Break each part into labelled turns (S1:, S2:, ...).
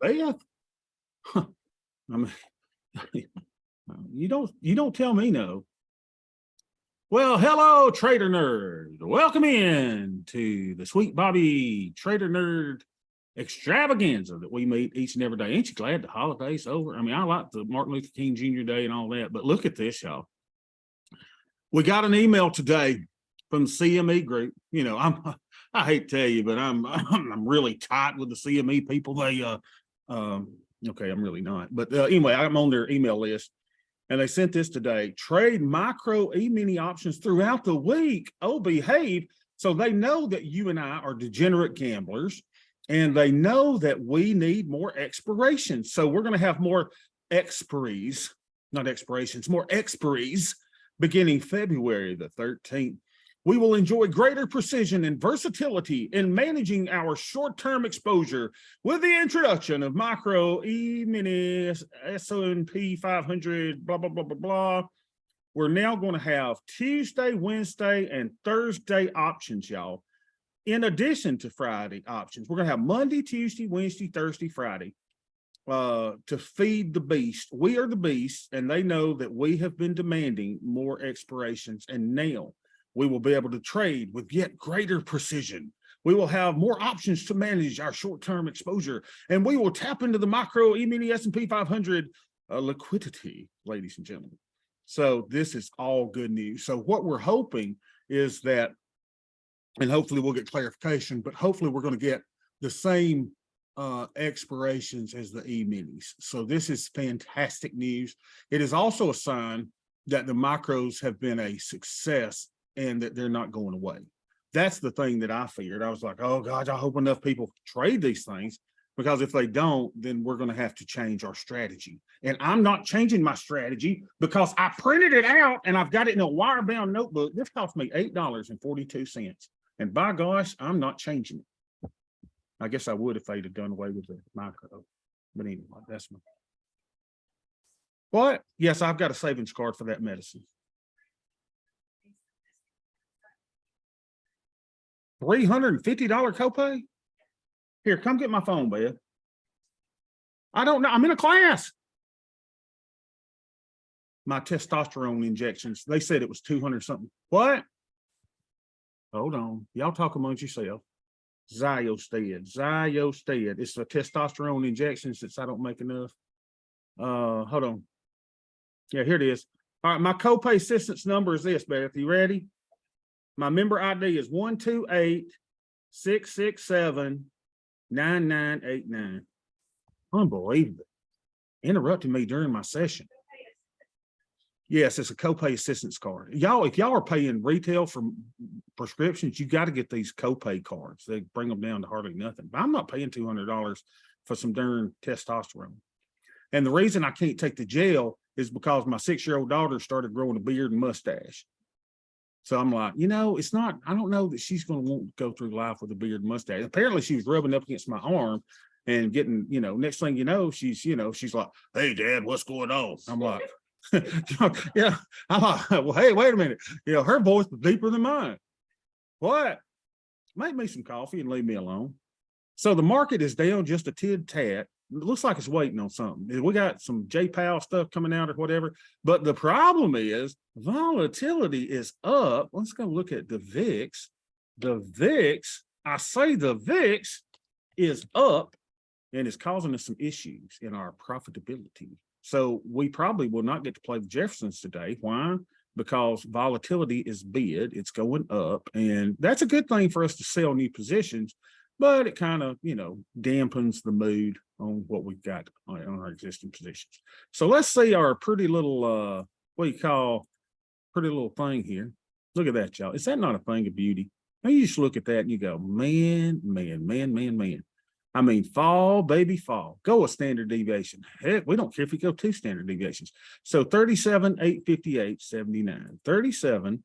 S1: Beth? I mean, you don't tell me no. Well, hello, Trader Nerd. Welcome in to the Sweet Bobby Trader Nerd extravaganza that we meet each and every day. Ain't you glad the holiday's over? I mean, I like the Martin Luther King Jr. Day and all that, but look at this, y'all. We got an email today from the CME group. You know, I hate to tell you, but I'm really tight with the CME people. They okay, I'm really not, but anyway, I'm on their email list. And they sent this today: trade micro E-mini options throughout the week. Oh, behave. So they know that you and I are degenerate gamblers, and they know that we need more expirations. So we're going to have more expiries, not expirations, more expiries beginning February the 13th. We will enjoy greater precision and versatility in managing our short-term exposure with the introduction of micro E-mini S&P 500, blah, blah, blah, blah, blah. We're now going to have Tuesday, Wednesday, and Thursday options, y'all. In addition to Friday options, we're going to have Monday, Tuesday, Wednesday, Thursday, Friday to feed the beast. We are the beast, and they know that we have been demanding more expirations, and now we will be able to trade with yet greater precision. We will have more options to manage our short-term exposure, and we will tap into the micro E-mini S&P 500 liquidity, ladies and gentlemen. So this is all good news. So what we're hoping is that, and hopefully we'll get clarification, but hopefully we're going to get the same expirations as the E-minis. So this is fantastic news. It is also a sign that the micros have been a success and that they're not going away. That's the thing that I feared. I was like, oh gosh, I hope enough people trade these things, because if they don't, then we're going to have to change our strategy. And I'm not changing my strategy because I printed it out and I've got it in a wire-bound notebook. This cost me $8.42. And by gosh, I'm not changing it. I guess I would if they'd have done away with the micro. But anyway, that's my... What? Yes, I've got a savings card for that medicine. $350 copay? Here, come get my phone, Beth. I don't know. I'm in a class. My testosterone injections, they said it was 200 something. What? Hold on. Y'all talk amongst yourself. Zyosted. It's the testosterone injections since I don't make enough. Hold on. Yeah, here it is. All right, my copay assistance number is this, Beth. You ready? My member ID is 128-667-9989. Unbelievable. Interrupting me during my session. Yes, it's a copay assistance card. Y'all, if y'all are paying retail for prescriptions, you got to get these copay cards. They bring them down to hardly nothing. But I'm not paying $200 for some darn testosterone. And the reason I can't take the gel is because my 6-year-old daughter started growing a beard and mustache. So I'm like, you know, it's not, I don't know that she's going to want to go through life with a beard and mustache. Apparently she was rubbing up against my arm and getting, you know, next thing you know, she's like, hey, Dad, what's going on? I'm like, yeah. I'm like, well, hey, wait a minute. You know, her voice was deeper than mine. What? Make me some coffee and leave me alone. So the market is down just a tad. It looks like it's waiting on something. We got some J-Powell stuff coming out or whatever. But the problem is volatility is up. Let's go look at the VIX. The VIX, I say the VIX is up and it's causing us some issues in our profitability. So we probably will not get to play the Jeffersons today. Why? Because volatility is bid. It's going up. And that's a good thing for us to sell new positions. But it kind of, you know, dampens the mood on what we've got on our existing positions. So let's see our pretty little, what do you call, pretty little thing here. Look at that, y'all. Is that not a thing of beauty? Now you just look at that and you go, man. I mean, fall, baby, fall. Go a standard deviation. Heck, we don't care if you go 2 standard deviations. So 37, 858, 79. 37,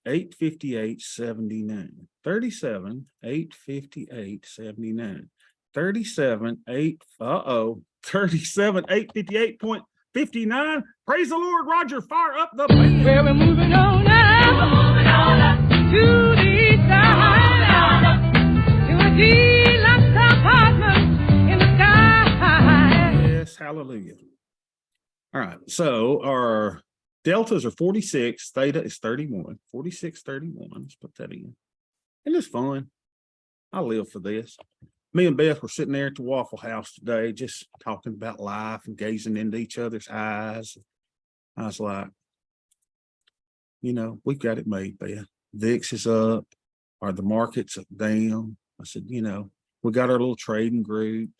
S1: 858, 79. 37, 858, 79. 37, 858.59. Praise the Lord, Roger. Fire up the band.
S2: Well, we're moving on now. We're moving on up to the east side. To a deluxe apartment in the sky.
S1: Hallelujah. All right. So our deltas are 46. Theta is 31. 46, 31. Let's put that in. And it's fun. I live for this. Me and Beth were sitting there at the Waffle House today, just talking about life and gazing into each other's eyes. I was like, we've got it made, Beth. VIX is up, or the market's down. I said, we got our little trading group.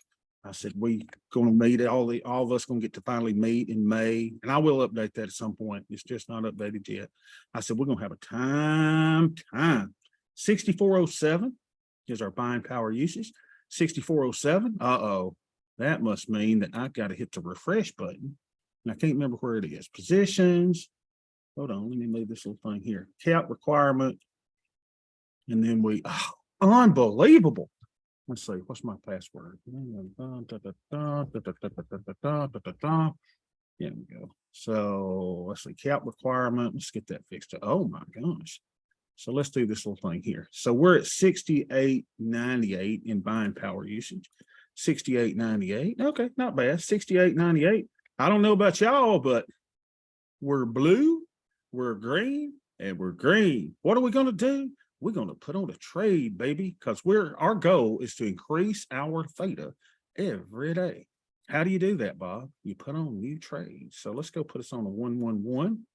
S1: I said, we going to meet all of us going to get to finally meet in May. And I will update that at some point. It's just not updated yet. I said, we're going to have a time. 6407 is our buying power usage. 6407. Uh-oh. That must mean that I've got to hit the refresh button. And I can't remember where it is. Positions. Hold on. Let me move this little thing here. Cap requirement. And then unbelievable. Let's see, what's my password? There we go. So let's see, cap requirement. Let's get that fixed. Oh my gosh. So let's do this little thing here. So we're at 68.98 in buying power usage. 68.98. Okay, not bad. 68.98. I don't know about y'all, but we're blue, we're green, and we're green. What are we going to do? We're going to put on a trade, baby, because our goal is to increase our theta every day. How do you do that, Bob? You put on new trades. So let's go put us on a 111.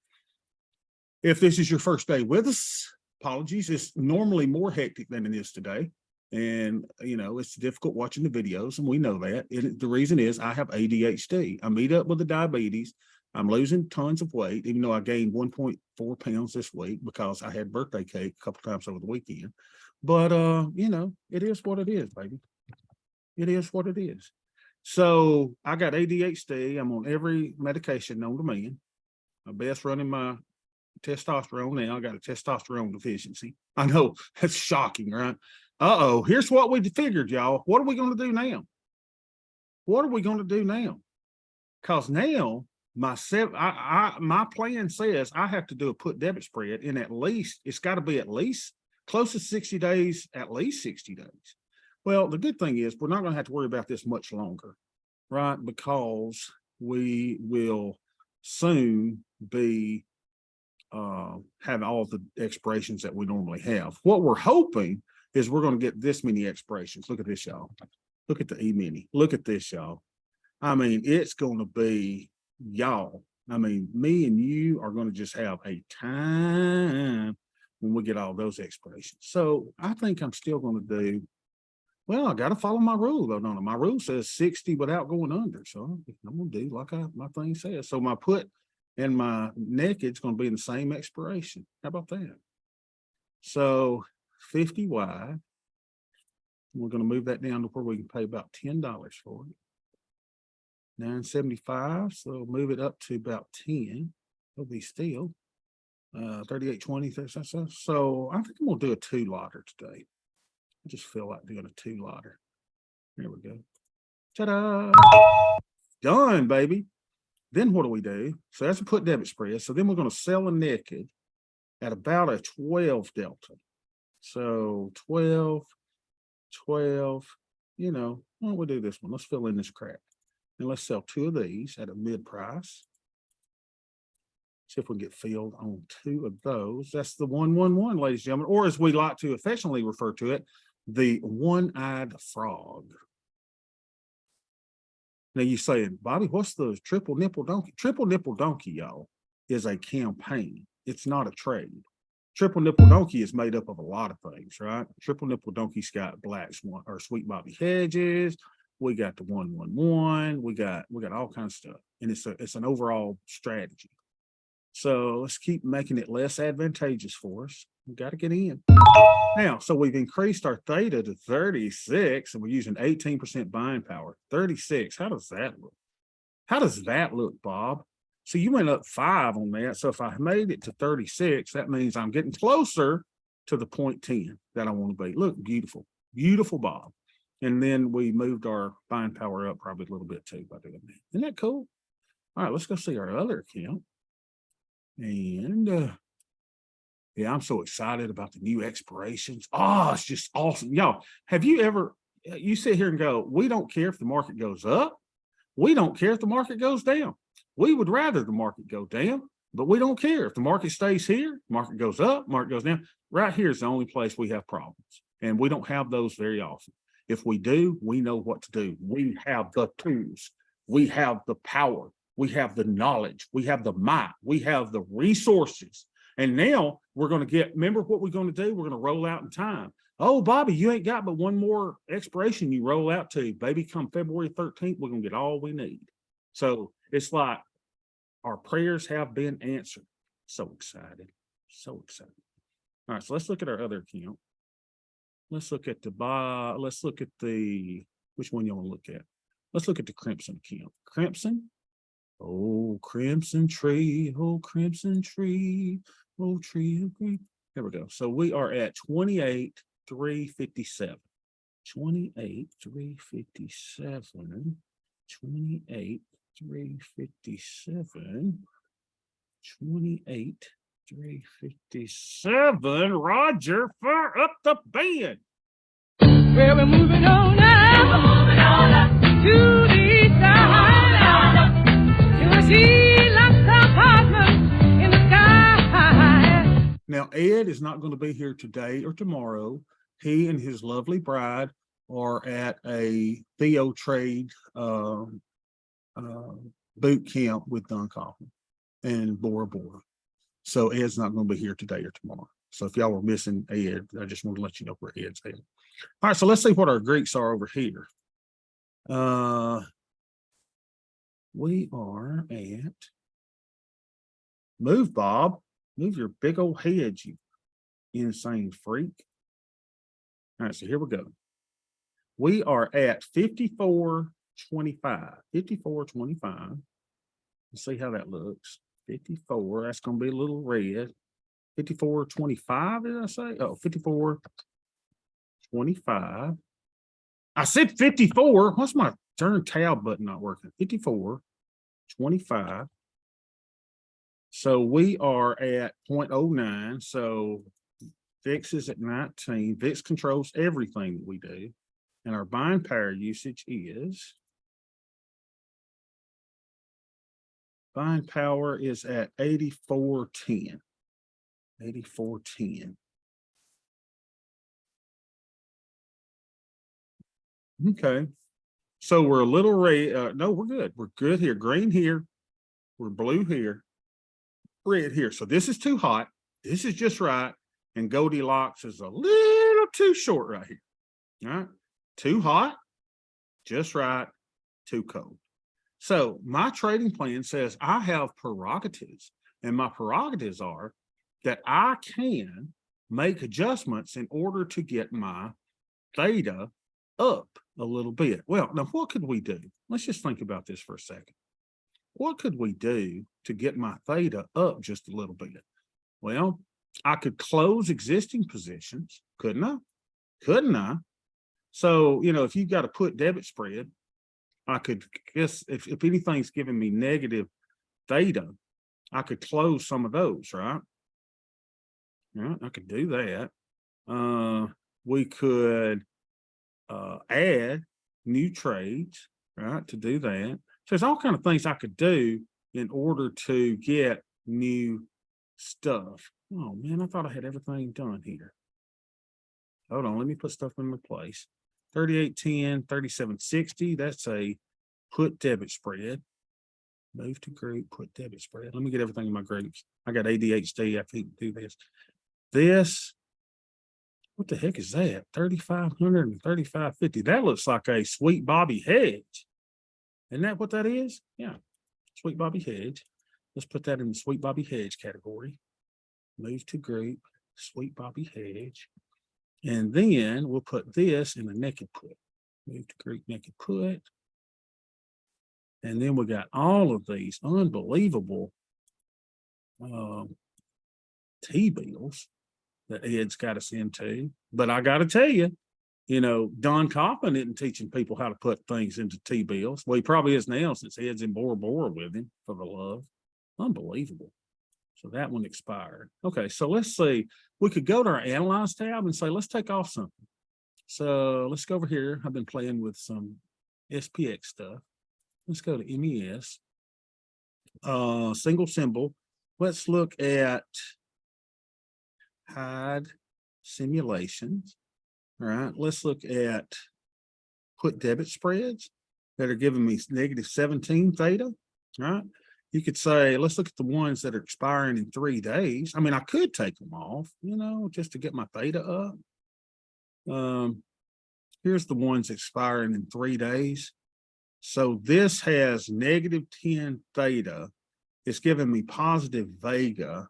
S1: If this is your first day with us, apologies. It's normally more hectic than it is today. And, it's difficult watching the videos, and we know that. The reason is I have ADHD. I meet up with the diabetes. I'm losing tons of weight, even though I gained 1.4 pounds this week because I had birthday cake a couple times over the weekend. But, it is what it is, baby. It is what it is. So I got ADHD. I'm on every medication known to man. My best running my testosterone now. I got a testosterone deficiency. I know that's shocking, right? Uh-oh. Here's what we figured, y'all. What are we going to do now? What are we going to do now? Because now my plan says I have to do a put debit spread in at least, it's got to be at least close to 60 days, at least 60 days. Well, the good thing is we're not going to have to worry about this much longer, right? Because we will soon be have all the expirations that we normally have. What we're hoping is we're going to get this many expirations. Look at this, y'all. Look at the E-mini. Look at this, y'all. I mean, it's going to be y'all. I mean, me and you are going to just have a time when we get all those expirations. So I think I'm still going to do, well, I got to follow my rule though. No, my rule says 60 without going under. So I'm going to do like my thing says. So my put and my naked's going to be in the same expiration. How about that? So 50 wide. We're going to move that down to where we can pay about $10 for it. 975, so move it up to about 10. It'll be still 38.20. So I think I'm gonna do a 2-lotter today. I just feel like doing a 2-lotter. There we go. Ta-da! Done, baby. Then what do we do? So that's a put debit spread. So then we're gonna sell a naked at about a 12 delta. So 12. Why don't we do this one? Let's fill in this crap. And let's sell 2 of these at a mid price. See if we can get filled on 2 of those. That's the 111, ladies and gentlemen, or as we like to affectionately refer to it, the one-eyed frog. Now you're saying, Bobby, what's the triple nipple donkey? Triple nipple donkey, y'all, is a campaign. It's not a trade. Triple nipple donkey is made up of a lot of things, right? Triple nipple donkey's got black swan or sweet Bobby hedges. We got the 111. We got all kinds of stuff, and it's an overall strategy. So let's keep making it less advantageous for us. We got to get in now. So we've increased our theta to 36, and we're using 18% buying power. 36. How does that look? How does that look, Bob? So you went up 5 on that. So if I made it to 36, that means I'm getting closer to the 0.10 that I want to be. Look, beautiful, beautiful, Bob. And then we moved our buying power up probably a little bit too by doing that. Isn't that cool? All right, let's go see our other account. And yeah, I'm so excited about the new expirations. Oh, it's just awesome. Y'all, have you ever, you sit here and go, we don't care if the market goes up. We don't care if the market goes down. We would rather the market go down, but we don't care if the market stays here, market goes up, market goes down. Right here is the only place we have problems, and we don't have those very often. If we do, we know what to do. We have the tools, we have the power, we have the knowledge, we have the might, we have the resources. And now we're going to get, remember what we're going to do? We're going to roll out in time. Oh, Bobby, you ain't got but one more expiration you roll out to. Baby, come February 13th, we're going to get all we need. So it's like our prayers have been answered. So excited. So excited. All right, so let's look at our other account. Let's look at the, which one you want to look at? Let's look at the Crimson account. Crimson. Oh, crimson tree, oh, crimson tree, oh, tree of green. There we go. So we are at 28,357. 28,357. 28,357. 28,357. Roger, fire up the band.
S2: Well, we're moving on now to the side. To see lots of cosmos in the sky.
S1: Now, Ed is not going to be here today or tomorrow. He and his lovely bride are at a Theo Trade boot camp with Don Kaufman and Bora Bora. So Ed's not going to be here today or tomorrow. So if y'all were missing Ed, I just want to let you know where Ed's at. All right, so let's see what our Greeks are over here. We are at, move, Bob, move your big old head, you insane freak. All right, so here we go. We are at 54.25. 54.25. Let's see how that looks. 54, that's going to be a little red. 54.25, did I say? Oh, 54.25. I said 54. What's my darn tab button not working? 54.25. So we are at 0.09. So VIX is at 19. VIX controls everything that we do. And our buying power usage is, buying power is at 84.10. 84.10. Okay. So we're a little red. No, we're good. We're good here. Green here. We're blue here. Red here. So this is too hot. This is just right. And Goldilocks is a little too short right here. All right. Too hot, just right, too cold. So my trading plan says I have prerogatives, and my prerogatives are that I can make adjustments in order to get my theta up a little bit. Well, now what could we do? Let's just think about this for a second. What could we do to get my theta up just a little bit? Well, I could close existing positions, couldn't I? Couldn't I? So, you know, if you've got a put debit spread, I could guess if anything's giving me negative theta, I could close some of those, right? Yeah, I could do that. We could add new trades, right, to do that. So there's all kinds of things I could do in order to get new stuff. Oh man, I thought I had everything done here. Hold on, let me put stuff in place. 38.10, 37.60. That's a put debit spread. Move to group, put debit spread. Let me get everything in my groups. I got ADHD. I can't do this. This, what the heck is that? 3,500 and 3,550. That looks like a Sweet Bobby hedge. Isn't that what that is? Yeah. Sweet Bobby hedge. Let's put that in the Sweet Bobby hedge category. Move to group, Sweet Bobby hedge. And then we'll put this in a naked put. Move to group naked put. And then we got all of these unbelievable T-bills that Ed's got us into. But I got to tell you, you know, Don Kaufman isn't teaching people how to put things into T-bills. Well, he probably is now since Ed's in Bora Bora with him, for the love. Unbelievable. So that one expired. Okay, so let's see. We could go to our Analyze tab and say, let's take off something. So let's go over here. I've been playing with some SPX stuff. Let's go to MES. Single symbol. Let's look at hide simulations. All right, let's look at put debit spreads that are giving me negative 17 theta. Right. You could say, let's look at the ones that are expiring in 3 days. I mean, I could take them off, just to get my theta up. Here's the ones expiring in 3 days. So this has negative 10 theta. It's giving me positive vega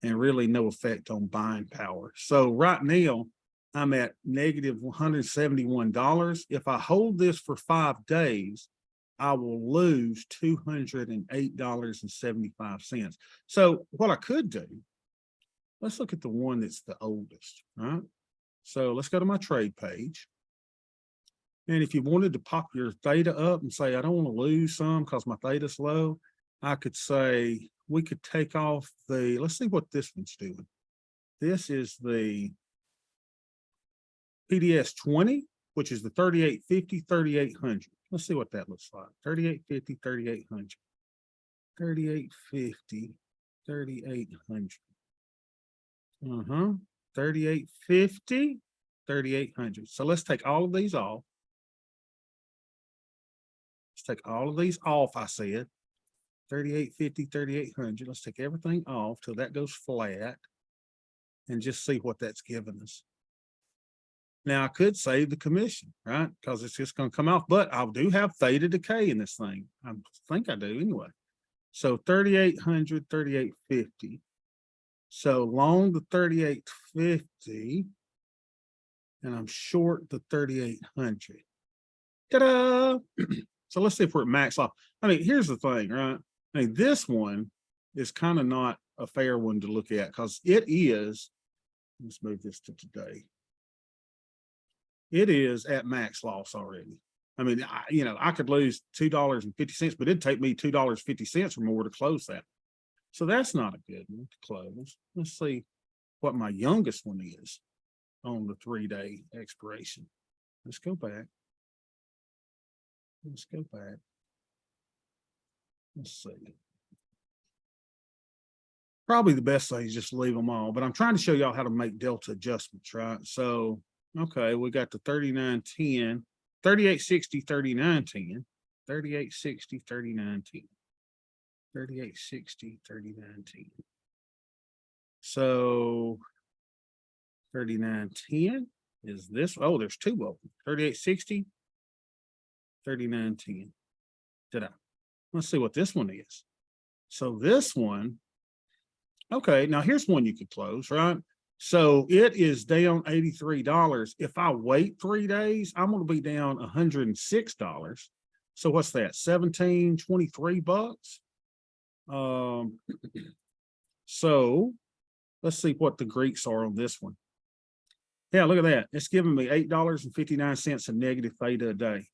S1: and really no effect on buying power. So right now, I'm at negative $171. If I hold this for 5 days, I will lose $208.75. So what I could do, let's look at the one that's the oldest, right? So let's go to my trade page. And if you wanted to pop your theta up and say, I don't want to lose some because my theta's low, I could say, we could take off let's see what this one's doing. This is the PDS 20, which is the 3850, 3800. Let's see what that looks like. 3850, 3800. 3850, 3800. 3850, 3800. So let's take all of these off. Let's take all of these off, I said. 3850, 3800. Let's take everything off till that goes flat and just see what that's giving us. Now I could save the commission, right? Because it's just going to come off, but I do have theta decay in this thing. I think I do anyway. So 3800, 3850. So long the 3850 and I'm short the 3800. Ta-da! So let's see if we're at max off. I mean, here's the thing, right? I mean, this one is kind of not a fair one to look at because it is, let's move this to today. It is at max loss already. I mean, I could lose $2.50, but it'd take me $2.50 or more to close that. So that's not a good one to close. Let's see what my youngest one is on the 3-day expiration. Let's go back. Let's go back. Let's see. Probably the best thing is just leave them all, but I'm trying to show y'all how to make delta adjustments, right? So, okay, we got the 3910, 3860, 3910, 3860, 3910, 3860, 3910. So 3910 is this. Oh, there's two of them. 3860, 3910. Let's see what this one is. So this one, okay, now here's one you could close, right? So it is down $83. If I wait 3 days, I'm going to be down $106. So what's that? $17.23. So let's see what the Greeks are on this one. Yeah, look at that. It's giving me $8.59 of negative theta a day.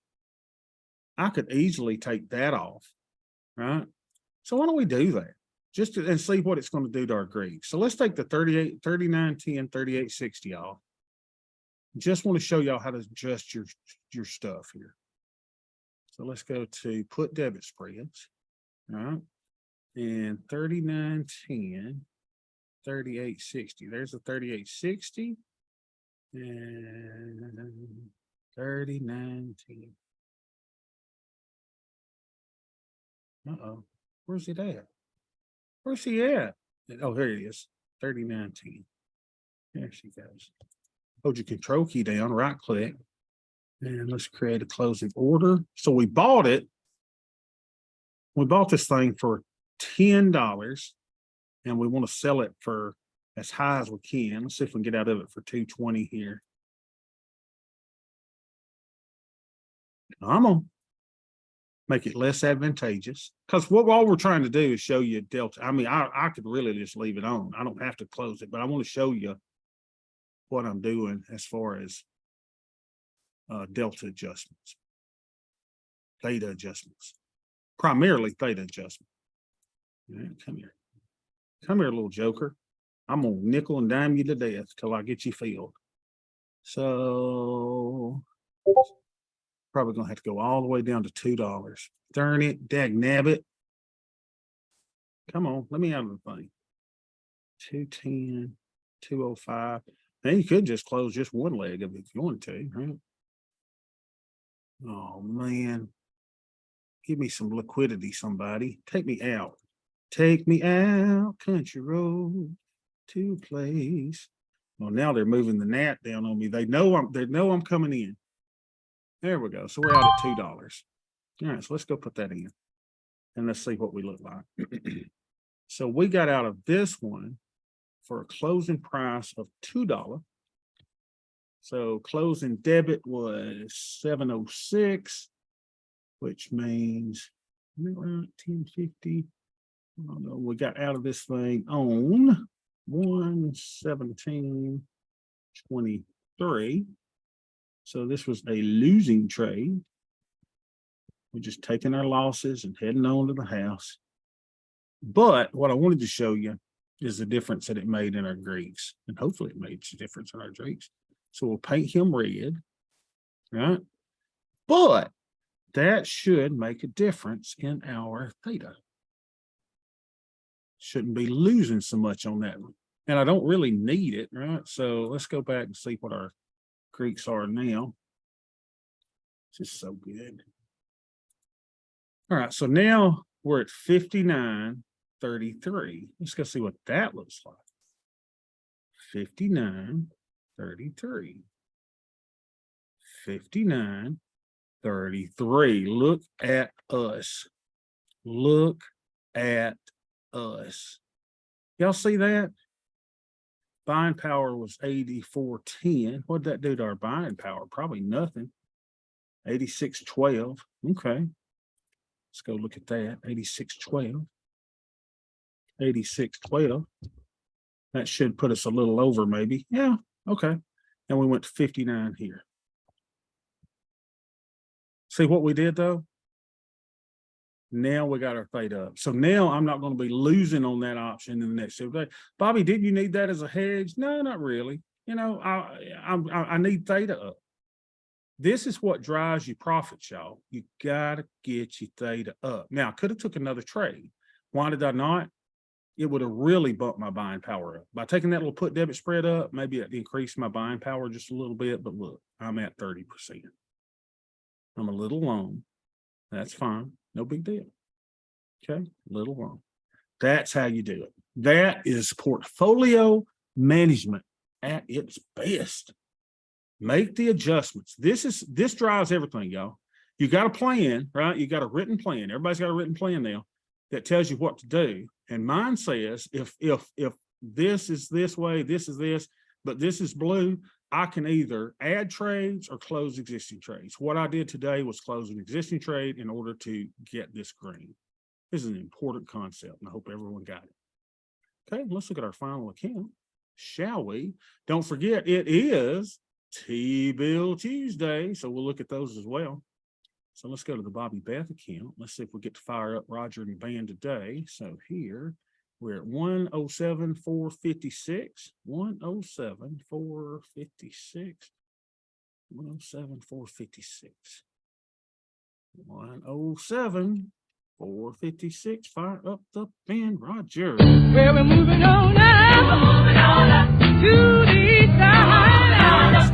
S1: I could easily take that off, right? So why don't we do that? Just and see what it's going to do to our Greeks. So let's take the 38, 3910, 3860 off. Just want to show y'all how to adjust your stuff here. So let's go to put debit spreads, all right? And 3910, 3860. There's the 3860 and 3910. Uh-oh, where's it at? Where's he at? Oh, here it is. 3910. There she goes. Hold your control key down, right click. And let's create a closing order. So we bought it. We bought this thing for $10 and we want to sell it for as high as we can. Let's see if we can get out of it for 220 here. I'm gonna make it less advantageous because all we're trying to do is show you delta. I mean, I could really just leave it on. I don't have to close it, but I want to show you what I'm doing as far as delta adjustments, theta adjustments, primarily theta adjustment. Right, come here, little joker. I'm gonna nickel and dime you to death till I get you filled. So Probably gonna have to go all the way down to $2. Darn it, dag nabbit. Come on, let me out of the thing. 210, 205. Now you could just close just one leg of it if you wanted to, right? Oh man. Give me some liquidity, somebody. Take me out. Take me out, country road to a place. Well, now they're moving the gnat down on me. They know I'm coming in. There we go. So we're out at $2. All right, so let's go put that in. And let's see what we look like. So we got out of this one for a closing price of $2. So closing debit was 706, which means around 1050. We got out of this thing on 117.23. So this was a losing trade. We're just taking our losses and heading on to the house. But what I wanted to show you is the difference that it made in our Greeks. And hopefully it made a difference in our Greeks. So we'll paint him red, right? But that should make a difference in our theta. Shouldn't be losing so much on that one. And I don't really need it, right? So let's go back and see what our Greeks are now. This is so good. All right, so now we're at 59.33. Let's go see what that looks like. 59.33. 59.33. Look at us. Look at us. Y'all see that? Buying power was 84.10. What'd that do to our buying power? Probably nothing. 86.12. Okay. Let's go look at that. 86.12. 86.12. That should put us a little over, maybe. Yeah. Okay. And we went to 59 here. See what we did though? Now we got our theta up. So now I'm not going to be losing on that option in the next 7 days. Bobby, did you need that as a hedge? No, not really. You know, I need theta up. This is what drives you profits, y'all. You got to get your theta up. Now, I could have took another trade. Why did I not? It would have really bumped my buying power up. By taking that little put debit spread up, maybe it increased my buying power just a little bit. But look, I'm at 30%. I'm a little long. That's fine. No big deal. Okay, little long. That's how you do it. That is portfolio management at its best. Make the adjustments. This drives everything, y'all. You got a plan, right? You got a written plan. Everybody's got a written plan now that tells you what to do. And mine says if this is this way, this is this, but this is blue, I can either add trades or close existing trades. What I did today was close an existing trade in order to get this green. This is an important concept, and I hope everyone got it. Okay, let's look at our final account, shall we? Don't forget, it is T-bill Tuesday, so we'll look at those as well. So let's go to the Bobby Beth account. Let's see if we get to fire up Roger and Van today. So here, we're at 107,456. 107,456. 107,456. 107,456. Fire up the Van, Roger.
S2: Well, we're moving on now to the side,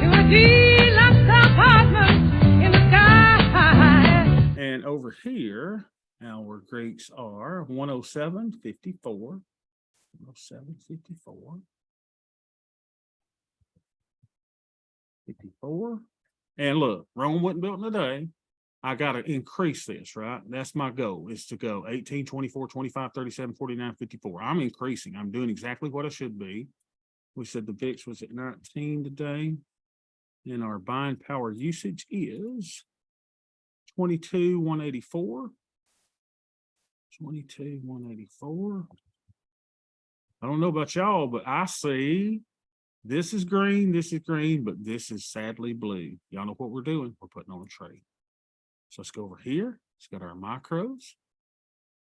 S2: to a deluxe apartment in the sky.
S1: And over here, our Greeks are 107.54. 107.54. 54. And look, Rome wasn't built in a day. I got to increase this, right? That's my goal, is to go 18, 24, 25, 37, 49, 54. I'm increasing. I'm doing exactly what I should be. We said the VIX was at 19 today. And our buying power usage is 22,184. 22,184. I don't know about y'all, but I see this is green, but this is sadly blue. Y'all know what we're doing? We're putting on a trade. So let's go over here. Let's go to our macros.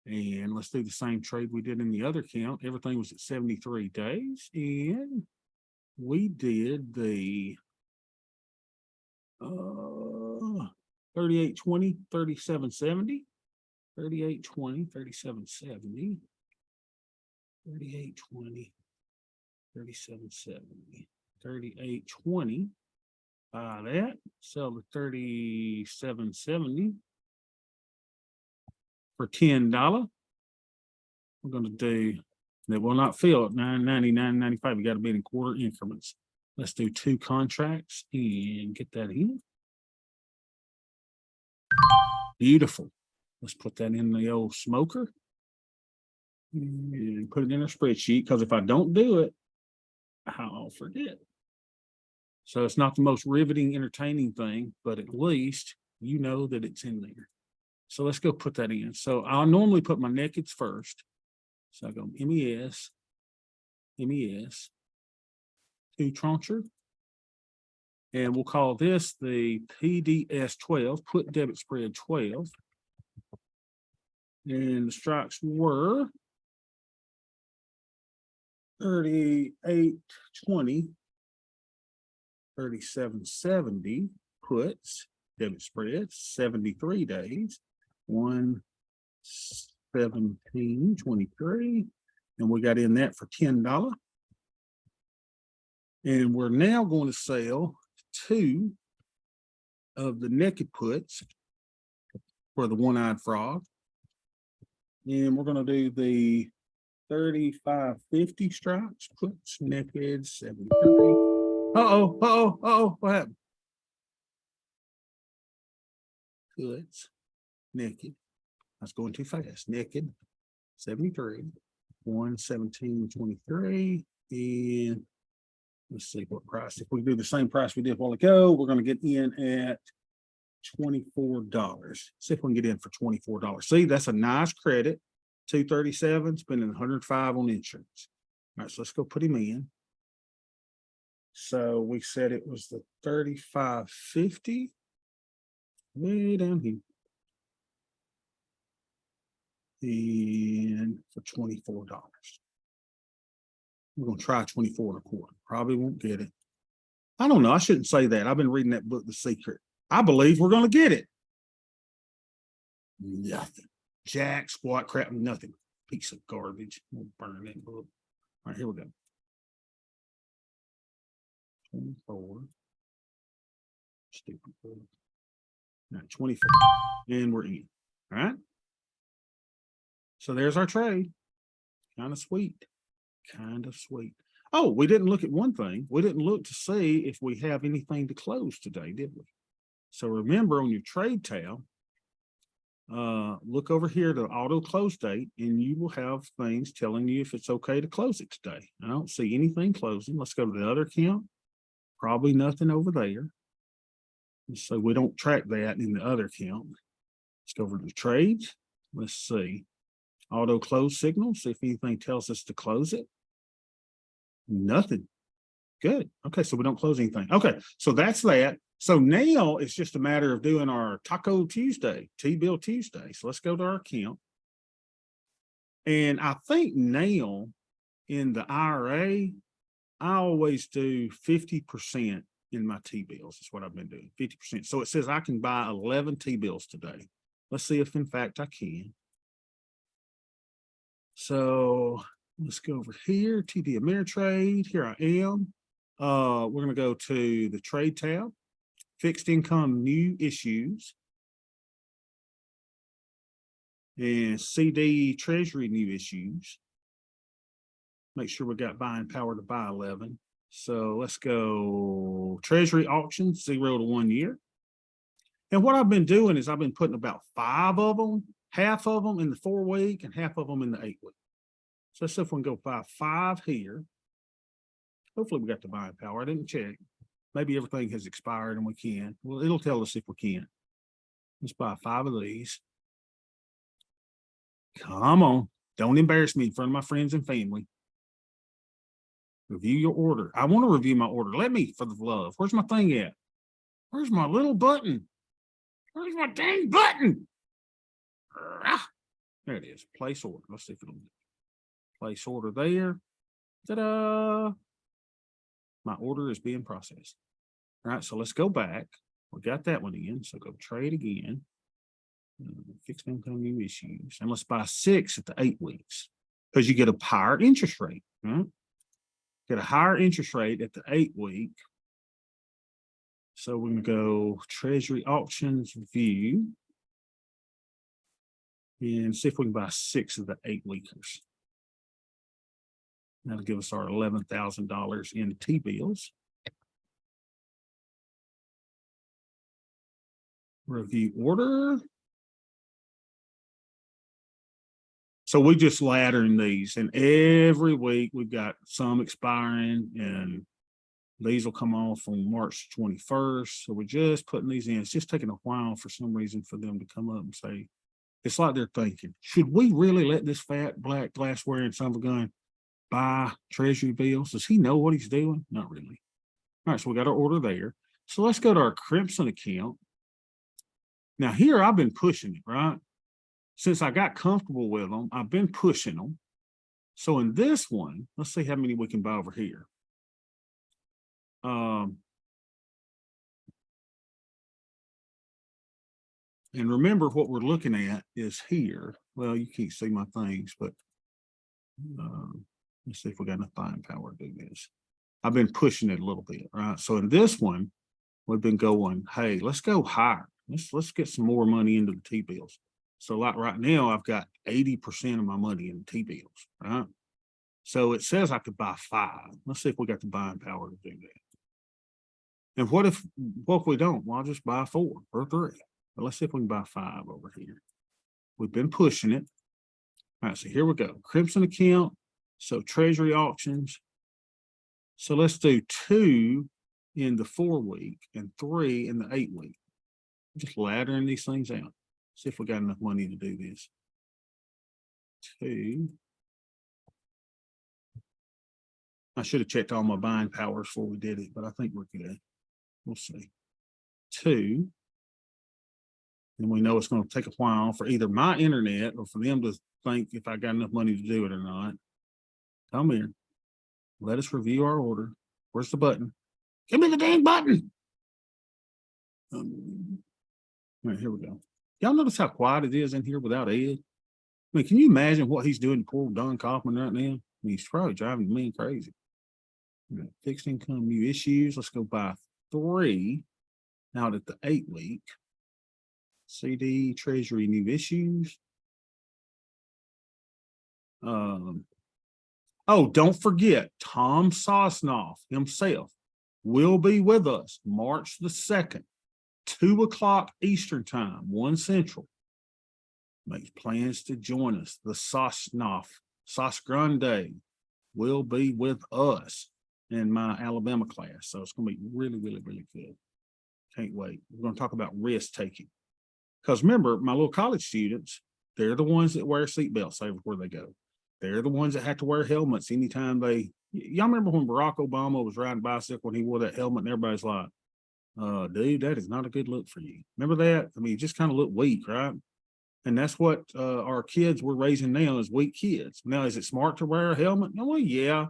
S1: And let's do the same trade we did in the other account. Everything was at 73 days. And we did the 38.20, 37.70. 38.20, 37.70. 38.20, 37.70. 38.20. Buy that. Sell the 37.70 for $10. We're going to do that. Will not fill at $9.90, $9.95. We got to be in quarter increments. Let's do 2 contracts and get that in. Beautiful. Let's put that in the old smoker and put it in a spreadsheet, because if I don't do it, I'll forget. So it's not the most riveting, entertaining thing, but at least you know that it's in there. So let's go put that in. So I'll normally put my nakeds first. So I go MES, 2 trancher. And we'll call this the PDS 12, put debit spread 12. And the strikes were 38.20, 37.70 puts, debit spread 73 days, 117.23, and we got in that for $10. And we're now going to sell 2 of the naked puts for the one-eyed frog. And we're going to do the 35.50 strikes, puts naked 73. What happened? Puts naked. I was going too fast. Naked 73, 117.23, and let's see what price. If we do the same price we did a while ago, we're going to get in at $24. See if we can get in for $24. See, that's a nice credit. 237, spending 105 on insurance. All right, so let's go put him in. So we said it was the 35.50 way down here. And for $24. We're going to try 24.25. Probably won't get it. I don't know. I shouldn't say that. I've been reading that book, The Secret. I believe we're going to get it. Nothing. Jack, squat, crap, nothing. Piece of garbage. We'll burn that book. All right, here we go. 24. Stupid book. Now 24. And we're in. All right. So there's our trade. Kind of sweet. Kind of sweet. Oh, we didn't look at one thing. We didn't look to see if we have anything to close today, did we? So remember, on your trade tab, look over here to auto close date, and you will have things telling you if it's okay to close it today. I don't see anything closing. Let's go to the other account. Probably nothing over there. So we don't track that in the other account. Let's go over to the trades. Let's see. Auto close signal. See if anything tells us to close it. Nothing. Good. Okay, so we don't close anything. Okay, so that's that. So now it's just a matter of doing our Taco Tuesday, T-bill Tuesday. So let's go to our account. And I think now in the IRA, I always do 50% in my T-bills. That's what I've been doing, 50%. So it says I can buy 11 T-bills today. Let's see if in fact I can. So let's go over here, TD Ameritrade. Here I am. We're going to go to the trade tab, fixed income new issues, and CD Treasury new issues. Make sure we got buying power to buy 11. So let's go Treasury auctions, 0 to 1 year. And what I've been doing is I've been putting about 5 of them, half of them in the 4-week and half of them in the 8-week. So let's see if we can go buy 5 here. Hopefully we got the buying power. I didn't check. Maybe everything has expired and we can. Well, it'll tell us if we can. Let's buy 5 of these. Come on. Don't embarrass me in front of my friends and family. Review your order. I want to review my order. Let me, for the love. Where's my thing at? Where's my little button? Where's my dang button? There it is. Place order. Let's see if it'll place order there. Ta-da! My order is being processed. All right, so let's go back. We got that one in. So go trade again. Fixed income new issues. And let's buy 6 at the 8 weeks because you get a higher interest rate. Right? Get a higher interest rate at the 8 week. So we're going to go Treasury auctions view and see if we can buy 6 of the 8 weekers. That'll give us our $11,000 in T-bills. Review order. So we just laddering these, and every week we've got some expiring, and these will come off on March 21st. So we're just putting these in. It's just taking a while for some reason for them to come up and say, it's like they're thinking, should we really let this fat black glass wearing son of a gun buy Treasury bills? Does he know what he's doing? Not really. All right, so we got our order there. So let's go to our Crimson account. Now here I've been pushing it, right? Since I got comfortable with them, I've been pushing them. So in this one, let's see how many we can buy over here. And remember what we're looking at is here. Well, you can't see my things, but let's see if we got enough buying power to do this. I've been pushing it a little bit, right? So in this one, we've been going, hey, let's go higher. Let's get some more money into the T-bills. So like right now, I've got 80% of my money in T-bills, right? So it says I could buy 5. Let's see if we got the buying power to do that. And what if we don't? Well, I'll just buy 4 or 3. But let's see if we can buy 5 over here. We've been pushing it. All right, so here we go. Crimson account. So Treasury auctions. So let's do 2 in the 4 week and 3 in the 8 week. Just laddering these things out. See if we got enough money to do this. 2. I should have checked all my buying powers before we did it, but I think we're good. We'll see. 2. And we know it's going to take a while for either my internet or for them to think if I got enough money to do it or not. Come here. Let us review our order. Where's the button? Give me the dang button. All right, here we go. Y'all notice how quiet it is in here without Ed? I mean, can you imagine what he's doing to poor Don Kaufman right now? I mean, he's probably driving me crazy. Fixed income new issues. Let's go buy 3 out at the 8 week. CD Treasury new issues. Oh, don't forget, Tom Sosnoff himself will be with us March the 2nd, 2 o'clock Eastern time, 1 Central. Makes plans to join us. The Sosnoff, Sos Grande will be with us in my Alabama class. So it's going to be really, really, really good. Can't wait. We're going to talk about risk taking. Because remember, my little college students, they're the ones that wear seatbelts everywhere they go. They're the ones that have to wear helmets anytime they. Y'all remember when Barack Obama was riding a bicycle and he wore that helmet and everybody's like, dude, that is not a good look for you. Remember that? I mean, you just kind of look weak, right? And that's what our kids we're raising now is weak kids. Now, is it smart to wear a helmet? No, well, yeah.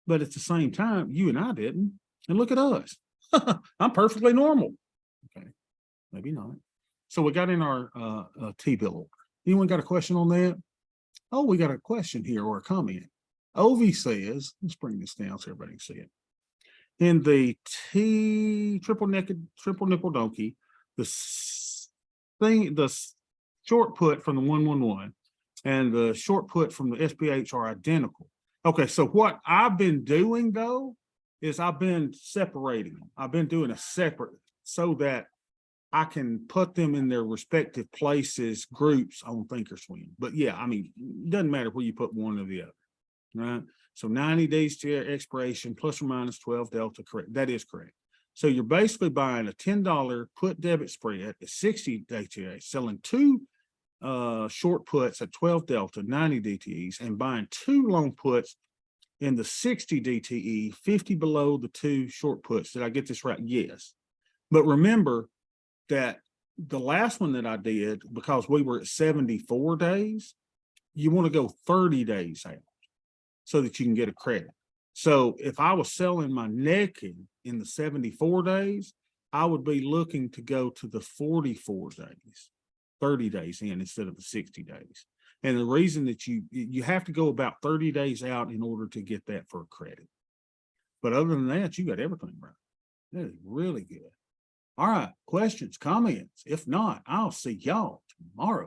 S1: But at the same time, you and I didn't. And look at us. I'm perfectly normal. Okay, maybe not. So we got in our T-bill order. Anyone got a question on that? Oh, we got a question here or a comment. Ovi says, let's bring this down so everybody can see it. In the triple nickel donkey, the short put from the 111 and the short put from the SPH are identical. Okay, so what I've been doing though is I've been separating them. I've been doing a separate so that I can put them in their respective places, groups on Thinkorswim. But yeah, I mean, it doesn't matter where you put one or the other, right? So 90 days to expiration, plus or minus 12 delta, correct? That is correct. So you're basically buying a $10 put debit spread at 60 DTA, selling 2 short puts at 12 delta, 90 DTEs, and buying 2 long puts in the 60 DTE, 50 below the 2 short puts. Did I get this right? Yes. But remember, that the last one that I did, because we were at 74 days, you want to go 30 days out so that you can get a credit. So if I was selling my naked in the 74 days, I would be looking to go to the 44 days, 30 days in instead of the 60 days. And the reason that you have to go about 30 days out in order to get that for credit. But other than that, you got everything right. That is really good. All right, questions, comments? If not, I'll see y'all tomorrow.